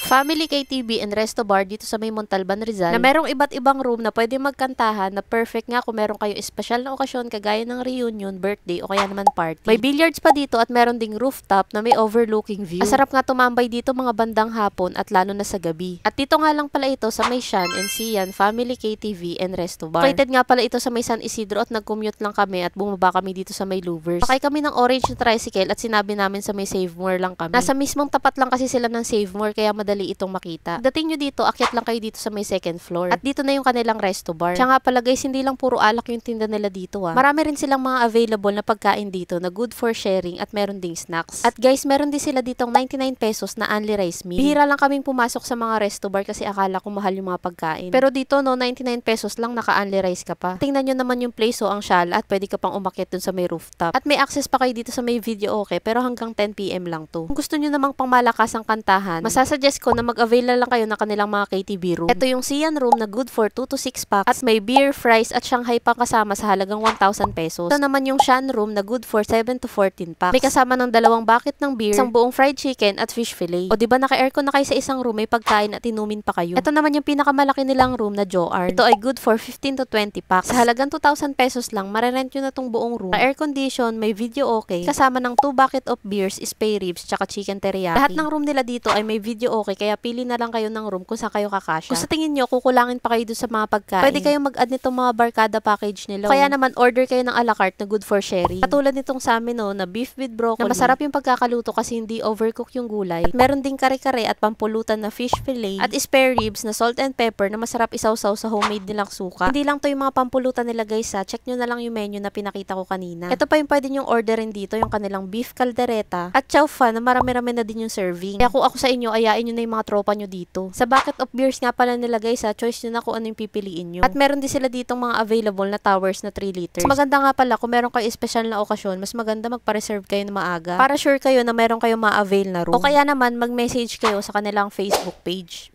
Family KTV and Resto Bar dito sa may Montalban, Rizal, na merong iba't ibang room na pwede magkantahan na perfect nga kung meron kayo espesyal na okasyon kagaya ng reunion, birthday o kaya naman party. May billiards pa dito at meron ding rooftop na may overlooking view. Masarap nga tumambay dito mga bandang hapon at lalo na sa gabi. At dito nga lang pala ito sa may Shan and Sian Family KTV and Resto Bar. Located nga pala ito sa may San Isidro at nag-commute lang kami at bumaba kami dito sa may Louvers. Sakay kami ng orange na tricycle at sinabi namin sa may Save More lang kami. Nasa mismong tapat lang kasi sila ng Save More kaya madali itong makita. Dating nyo dito, akyat lang kayo dito sa may second floor. At dito na yung kanilang Resto Bar. Siya nga pala guys, hindi lang puro alak yung tinda nila dito Marami rin silang mga available na pagkain dito na good for sharing at meron ding snacks. At guys, meron din sila ditong 99 pesos na only rice meal. Bihira lang kaming pumasok sa mga Resto Bar kasi akala ko mahal yung mga pagkain. Pero dito 99 pesos lang naka-only rice ka pa. Tingnan nyo naman yung place ang shala at pwede ka pang umakyat dun sa may rooftop. At may access pa kayo dito sa may video okay pero hanggang 10 PM lang to. Kung gusto nyo namang pangmalakasang kantahan, masasuggest ko na mag-avail na lang kayo ng kanilang mga KTV room. Ito yung Sian room na good for 2 to 6 packs at may beer, fries at Shanghai pang kasama sa halagang 1,000 pesos. Ito naman yung Shan room na good for 7 to 14 packs. May kasama ng 2 bucket ng beer, isang buong fried chicken at fish fillet. O diba naka-aircon na kayo sa isang room, may pagkain at inumin pa kayo. Ito naman yung pinakamalaki nilang room na Joarn. Ito ay good for 15 to 20 packs. Sa halagang 2,000 pesos lang, marerent nyo na tong buong room. Air condition, may video okay, kasama ng 2 bucket of beers, spare ribs, tsaka chicken teriyaki. Lahat ng room nila dito ay may video okay, kaya pili na lang kayo ng room kung saan kayo kakasya. Kung sa tingin nyo, kukulangin pa kayo dun sa mga pagkain, pwede kayong mag-add nitong mga barkada package nila. Kaya naman, order kayo ng a la carte na good for sharing. Katulad nitong sa amin na beef with broccoli, na masarap yung pagkakaluto kasi hindi overcook yung gulay. At meron ding kare-kare at pampulutan na fish fillet at spare ribs na salt and pepper na masarap isawsaw sa homemade nilang suka. Hindi lang to yung mga pampulutan nila guys check nyo na lang yung menu na pinakita ko kanina. Ito pa yung pwede nyong orderin dito, yung kanilang beef caldereta at chow fan na marami-rami na din yung serving. Kaya kung ako sa inyo, ayain nyo na yung mga tropa nyo dito. Sa bucket of beers nga pala nila guys choice nyo na kung ano yung pipiliin nyo. At meron din sila ditong mga available na towers na 3 liters. Mas maganda nga pala kung meron kayo special na okasyon, mas maganda magpa-reserve kayo na maaga para sure kayo na meron kayong ma-avail na room. O kaya naman mag-message kayo sa kanilang Facebook page.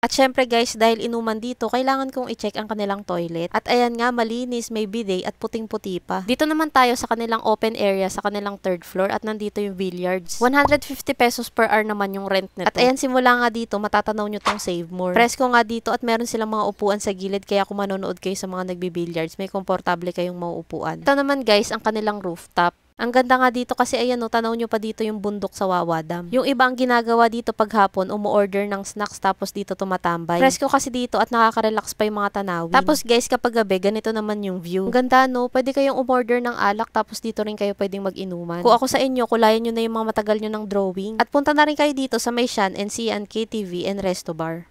At syempre guys, dahil inuman dito, kailangan kong i-check ang kanilang toilet. At ayan nga, malinis, may bidet at puting-puti pa. Dito naman tayo sa kanilang open area sa kanilang 3rd floor at nandito yung billiards. 150 pesos per hour naman yung rent nito. At ayan, simula nga dito, matatanaw nyo tong Save More. Presko nga dito at meron silang mga upuan sa gilid kaya kung manonood kayo sa mga nagbi-billiards, may komportable kayong mauupuan. Ito naman guys, ang kanilang rooftop. Ang ganda nga dito kasi ayan tanaw nyo pa dito yung bundok sa Wawa Dam. Yung iba ang ginagawa dito paghapon, umu-order ng snacks tapos dito tumatambay. Presko kasi dito at nakaka-relax pa yung mga tanawin. Tapos guys, kapag gabi, ganito naman yung view. Ang ganda pwede kayong umorder ng alak tapos dito rin kayo pwedeng mag-inuman. Kung ako sa inyo, kulayan nyo na yung mga matagal nyo ng drawing. At punta na rin kayo dito sa may Shan and Sian KTV and Resto Bar.